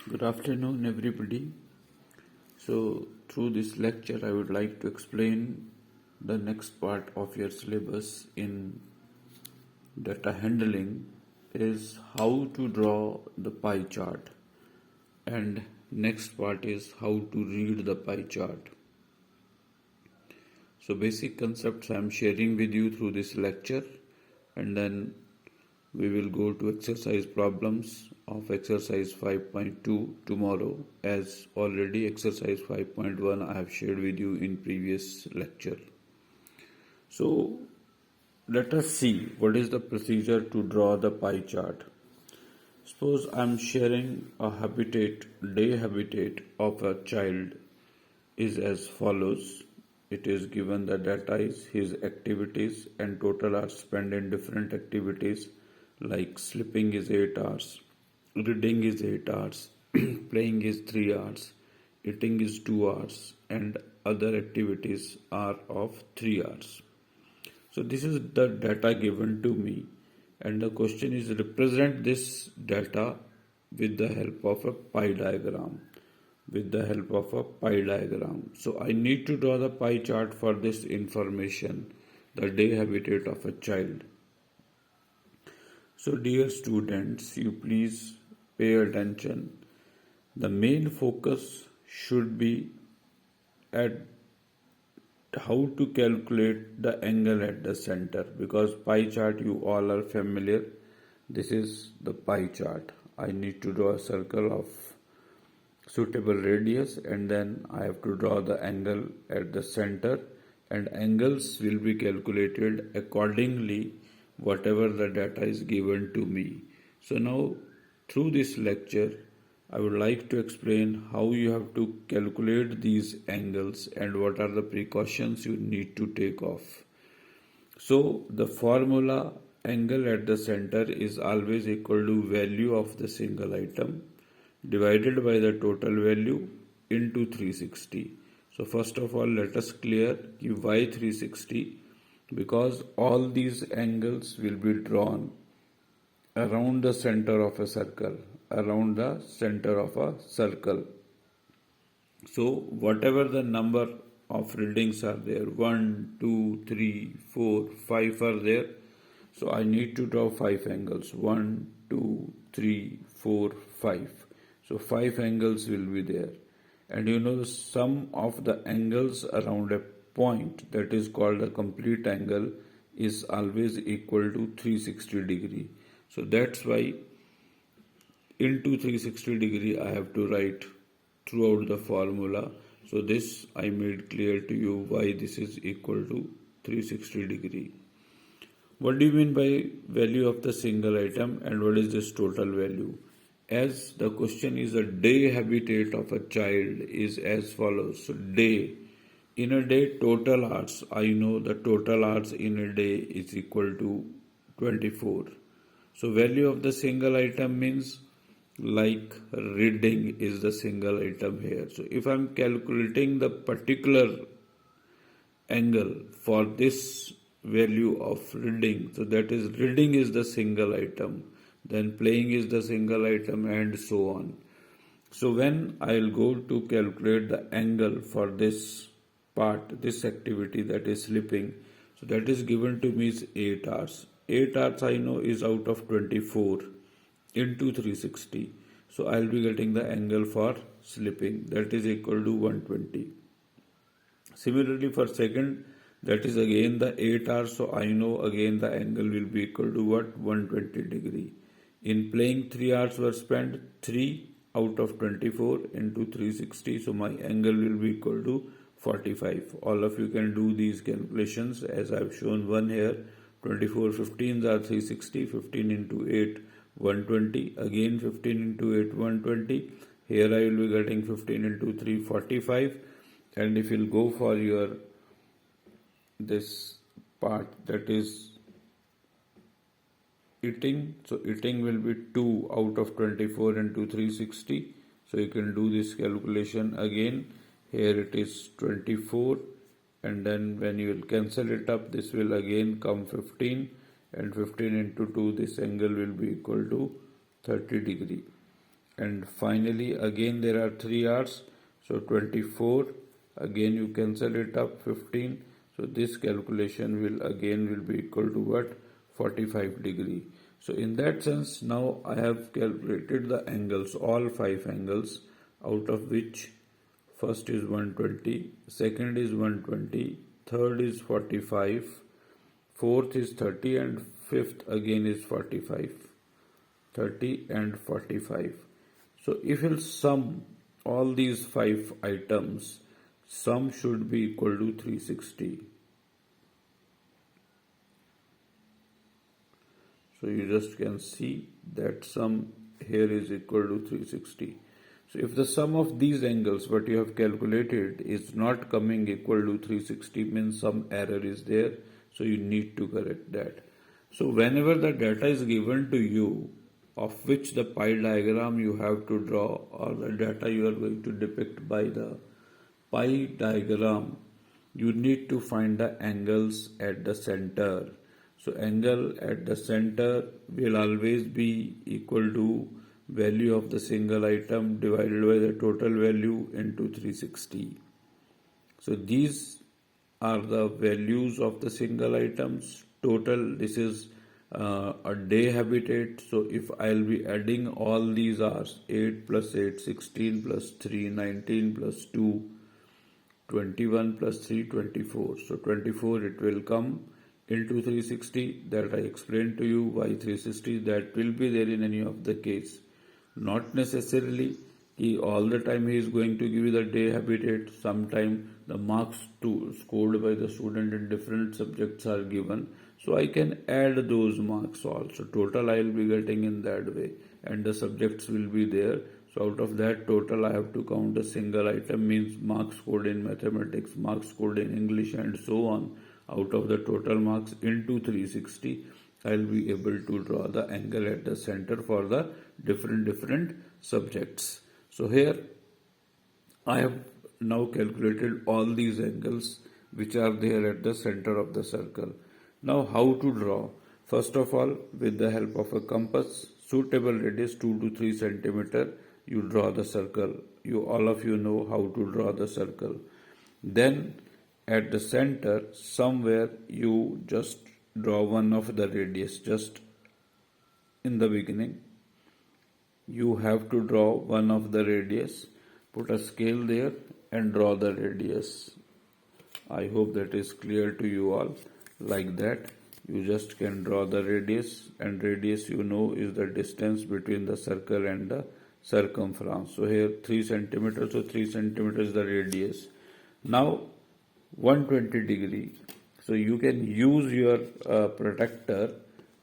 Good afternoon, everybody. So, through this lecture, I would like to explain the next part of your syllabus in data handling is how to draw the pie chart, and next part is how to read the pie chart. So, basic concepts I am sharing with you through this lecture, and then we will go to exercise problems of exercise 5.2 tomorrow, as already exercise 5.1 I have shared with you in previous lecture. So let us see what is the procedure to draw the pie chart. Suppose I am sharing a day habitat of a child is as follows. It is given the data is his activities and total hours spent in different activities like sleeping is 8 hours, reading is 8 hours, playing is 3 hours, eating is 2 hours, and other activities are of 3 hours. So this is the data given to me, and the question is represent this data with the help of a pie diagram. So I need to draw the pie chart for this information, the day habitat of a child. So dear students, you please pay attention. The main focus should be at how to calculate the angle at the center, because pie chart you all are familiar. This is the pie chart. I need to draw a circle of suitable radius, and then I have to draw the angle at the center, and angles will be calculated accordingly whatever the data is given to me. So now through this lecture I would like to explain how you have to calculate these angles and what are the precautions you need to take off. So the formula angle at the center is always equal to value of the single item divided by the total value into 360. So first of all, let us clear why 360, because all these angles will be drawn around the center of a circle, So whatever the number of readings are there, 1, 2, 3, 4, 5 are there. So I need to draw 5 angles, 1, 2, 3, 4, 5. So 5 angles will be there. And the sum of the angles around a point, that is called a complete angle, is always equal to 360 degree. So that's why into 360 degree I have to write throughout the formula. So this I made clear to you why this is equal to 360 degree. What do you mean by value of the single item, and what is this total value? As the question is the day habitat of a child is as follows. So day, in a day total hours, I know the total hours in a day is equal to 24. So value of the single item means like reading is the single item here. So if I am calculating the particular angle for this value of reading, so that is reading is the single item, then playing is the single item, and so on. So when I'll go to calculate the angle for this part, this activity, that is sleeping, so that is given to me is 8 hours. 8 hours I know is out of 24 into 360. So I'll be getting the angle for sleeping, that is equal to 120. Similarly for second, that is again the 8 hours, so I know again the angle will be equal to what? 120 degree. In playing 3 hours were spent, 3 out of 24 into 360, so my angle will be equal to 45. All of you can do these calculations as I have shown one here. 24 15s are 360, 15 into 8 120, again 15 into 8 120. Here I will be getting 15 into 3 45. And if you'll go for your this part, that is eating, so eating will be 2 out of 24 into 360. So you can do this calculation again. Here it is 24, and then when you will cancel it up, this will again come 15, and 15 into 2, this angle will be equal to 30 degree. and finally again there are 3 hours, so 24, again you cancel it up, 15, so this calculation will be equal to what? 45 degree. So in that sense, now I have calculated the angles, all 5 angles, out of which first is 120, second is 120, third is 45, fourth is 30, and fifth again is 45. 30 and 45. So if you'll sum all these 5 items, sum should be equal to 360. So you just can see that sum here is equal to 360. So if the sum of these angles what you have calculated is not coming equal to 360, means some error is there, so you need to correct that. So whenever the data is given to you, of which the pie diagram you have to draw, or the data you are going to depict by the pie diagram, you need to find the angles at the center. So angle at the center will always be equal to value of the single item divided by the total value into 360. So these are the values of the single items. Total, this is a day habitat. So if I'll be adding all these hours, 8 plus 8, 16 plus 3, 19 plus 2, 21 plus 3, 24. So 24 it will come into 360, that I explained to you. Why 360? That will be there in any of the case. Not necessarily all the time he is going to give you the day habitat. Sometime the marks scored by the student in different subjects are given, so I can add those marks also. Total I will be getting in that way, and the subjects will be there. So out of that total I have to count a single item, means marks scored in mathematics, marks scored in English, and so on. Out of the total marks into 360, I will be able to draw the angle at the center for the different subjects. So here I have now calculated all these angles which are there at the center of the circle. Now how to draw? First of all, with the help of a compass, suitable radius 2 to 3 centimeter, you draw the circle. All of you know how to draw the circle. Then at the center, somewhere you just draw one of the radius. Just in the beginning, you have to draw one of the radius. Put a scale there and draw the radius. I hope that is clear to you all. Like that, you just can draw the radius, and radius you know is the distance between the circle and the circumference. So here 3 centimeters, so 3 centimeters is the radius. Now 120 degree. So you can use your protractor.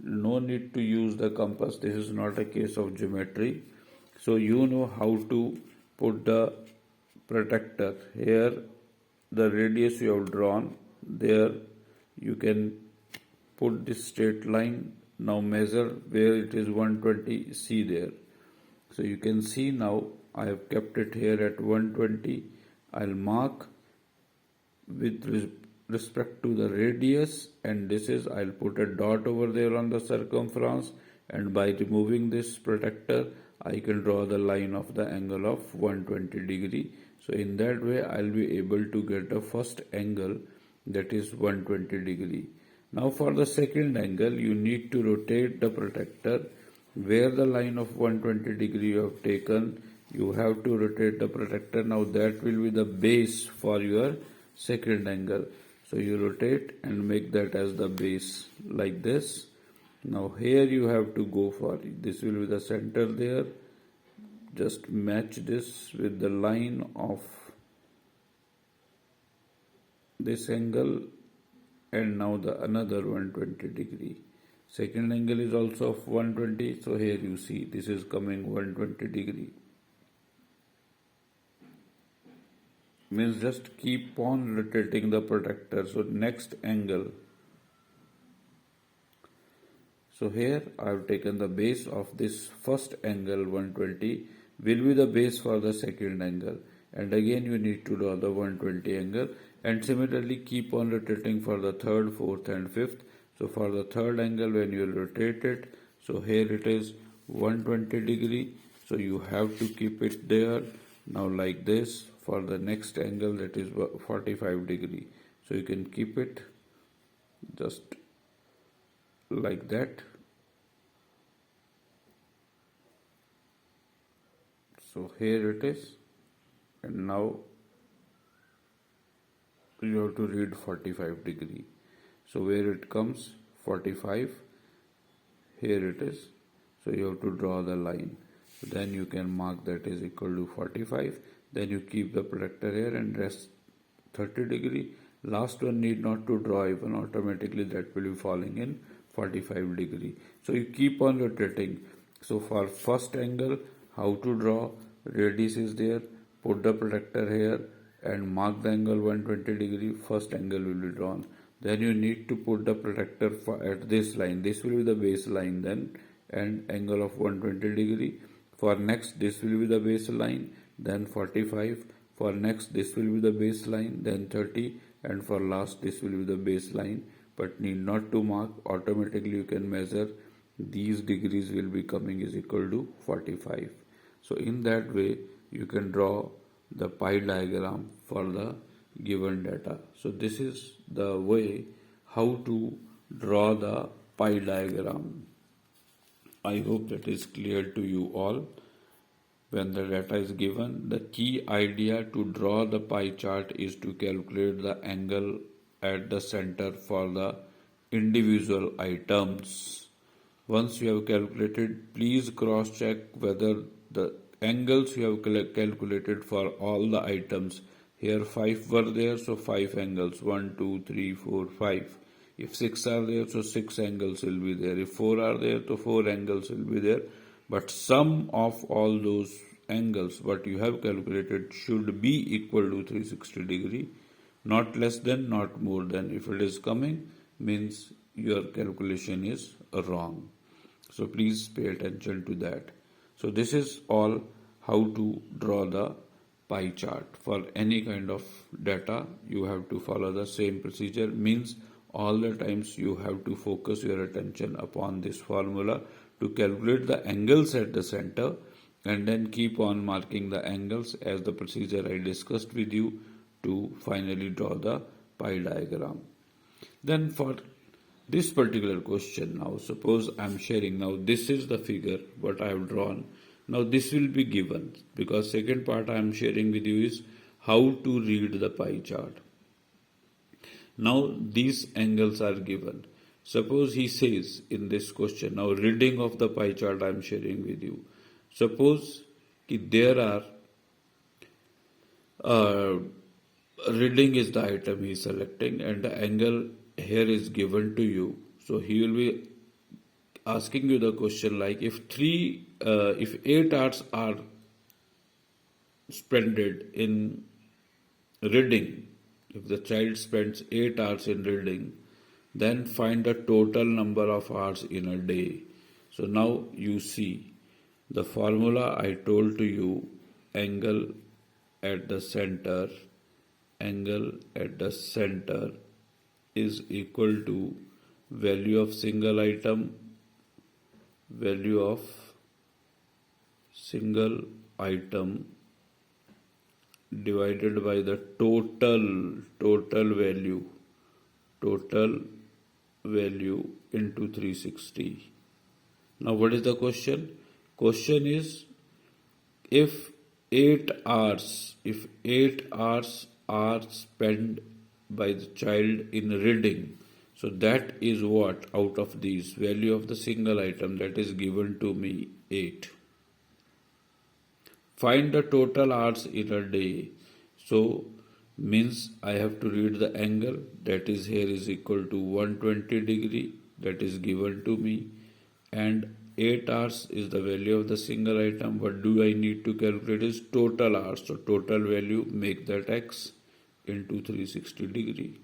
No need to use the compass. This is not a case of geometry. So you know how to put the protractor. Here the radius you have drawn. There you can put this straight line. Now measure where it is 120. See there. So you can see now I have kept it here at 120. I'll mark with respect to the radius, and this is, I'll put a dot over there on the circumference, and by removing this protractor I can draw the line of the angle of 120 degree. So in that way I'll be able to get the first angle, that is 120 degree. Now for the second angle, you need to rotate the protractor. Where the line of 120 degree you have taken, you have to rotate the protractor. Now that will be the base for your second angle. So you rotate and make that as the base, like this. Now here you have to go for it. This will be the center there. Just match this with the line of this angle, and now the another 120 degree. Second angle is also of 120, so here you see this is coming 120 degree. Means just keep on rotating the protractor. So next angle. So here I have taken the base of this first angle 120 will be the base for the second angle, and again you need to draw the 120 angle, and similarly keep on rotating for the third, fourth and fifth. So for the third angle, when you rotate it, so here it is 120 degree. So you have to keep it there. Now like this, for the next angle, that is 45 degree. So you can keep it just like that. So here it is, and now you have to read 45 degree. So where it comes 45, here it is. So you have to draw the line. Then you can mark that is equal to 45. Then you keep the protractor here and rest 30 degree. Last one need not to draw, even automatically that will be falling in 45 degree. So you keep on rotating. So for first angle, how to draw, radius is there, put the protractor here and mark the angle 120 degree, first angle will be drawn. Then you need to put the protractor at this line. This will be the baseline then, and angle of 120 degree. For next, this will be the baseline, then 45. For next, this will be the baseline, then 30, and for last, this will be the baseline. But need not to mark, automatically you can measure. These degrees will be coming is equal to 45. So in that way, you can draw the pie diagram for the given data. So this is the way how to draw the pie diagram. I hope that is clear to you all. When the data is given, the key idea to draw the pie chart is to calculate the angle at the center for the individual items. Once you have calculated, please cross check whether the angles you have calculated for all the items. Here 5 were there, so 5 angles, 1, 2, 3, 4, 5. If 6 are there, so 6 angles will be there. If 4 are there, so 4 angles will be there. But sum of all those angles what you have calculated should be equal to 360 degree, not less than, not more than. If it is coming, means your calculation is wrong. So please pay attention to that. So this is all how to draw the pie chart. For any kind of data, you have to follow the same procedure, means all the times you have to focus your attention upon this formula to calculate the angles at the center, and then keep on marking the angles as the procedure I discussed with you to finally draw the pie diagram. Then for this particular question, now suppose I am sharing, now this is the figure what I have drawn. Now this will be given, because second part I am sharing with you is how to read the pie chart. Now these angles are given. Suppose he says in this question, now reading of the pie chart I am sharing with you. Suppose there are, reading is the item he is selecting and the angle here is given to you. So he will be asking you the question like, if 8 hours are spent in reading, if the child spends 8 hours in reading, then find the total number of hours in a day. So now you see the formula I told to you, angle at the center is equal to value of single item divided by the total value into 360. Now what is the question? Question is, if 8 hours are spent by the child in reading, so that is what out of these value of the single item that is given to me 8. Find the total hours in a day. So means I have to read the angle that is here is equal to 120 degree that is given to me, and 8 hours is the value of the single item. What do I need to calculate is total hours. So total value, make that x into 360 degree.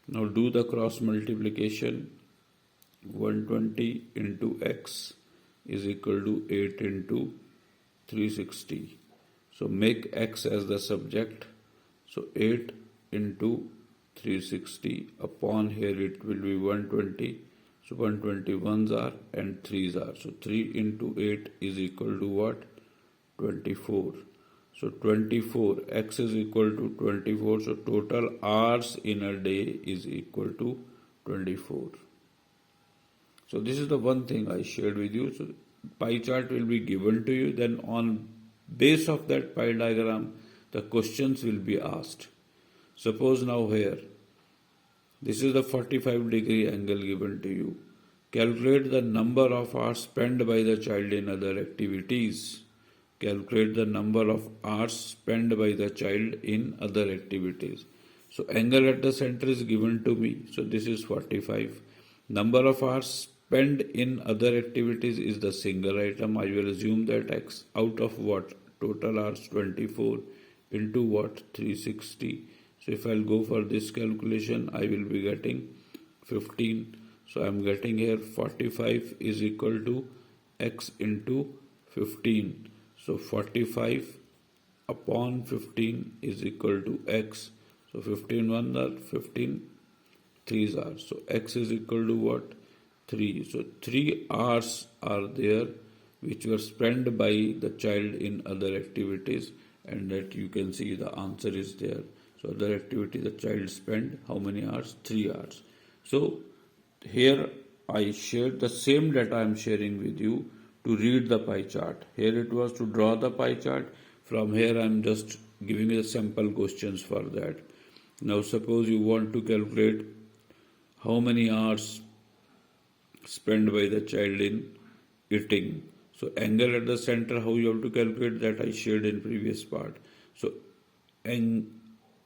Now do the cross multiplication. 120 into x is equal to 8 into 360. So make x as the subject. So 8 into 360 upon here it will be 120. So 121s are and 3s are. So 3 into 8 is equal to what? 24. So 24, x is equal to 24. So total hours in a day is equal to 24. So this is the one thing I shared with you. So pie chart will be given to you. Then on base of that pie diagram, the questions will be asked. Suppose now here, this is the 45-degree angle given to you. Calculate the number of hours spent by the child in other activities. Calculate the number of hours spent by the child in other activities. So angle at the center is given to me. So this is 45. Number of hours spent in other activities is the single item. I will assume that x out of what? Total hours 24 into what? 360. So if I'll go for this calculation, I will be getting 15. So I'm getting here 45 is equal to x into 15. So 45 upon 15 is equal to x. So 15 1s are 15 3s are. So x is equal to what? 3. So 3 hours are there which were spent by the child in other activities, and that you can see the answer is there. So other activity the child spent how many hours? 3 hours. So here I shared the same data I am sharing with you to read the pie chart. Here it was to draw the pie chart. From here I am just giving you the sample questions for that. Now suppose you want to calculate how many hours spent by the child in eating. So angle at the center, how you have to calculate that I shared in previous part. So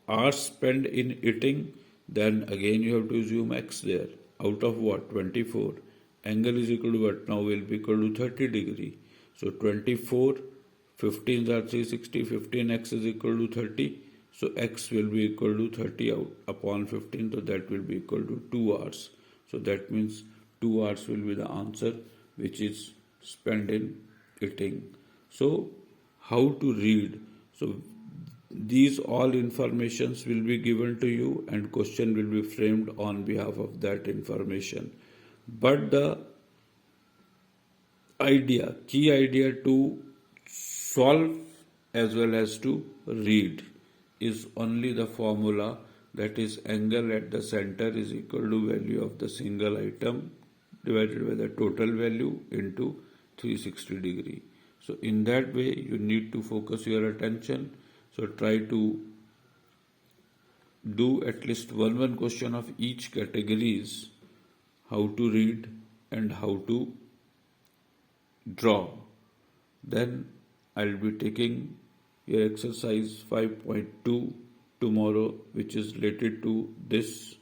hours spent in eating, then again you have to assume x there. Out of what? 24. Angle is equal to what? Now will be equal to 30 degree. So 24, 15s are 360, 15x is equal to 30. So x will be equal to 30 out upon 15, so that will be equal to 2 hours. So that means 2 hours will be the answer which is spent in eating. So how to read? So these all informations will be given to you and question will be framed on behalf of that information. But the key idea to solve as well as to read is only the formula, that is angle at the center is equal to value of the single item divided by the total value into 360 degree. So in that way you need to focus your attention. So try to do at least one question of each categories, how to read and how to draw. Then I'll be taking your exercise 5.2 tomorrow, which is related to this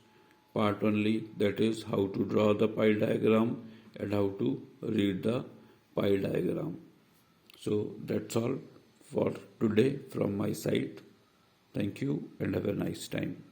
part only, that is how to draw the pie diagram and how to read the pie diagram. So that's all for today from my side. Thank you and have a nice time.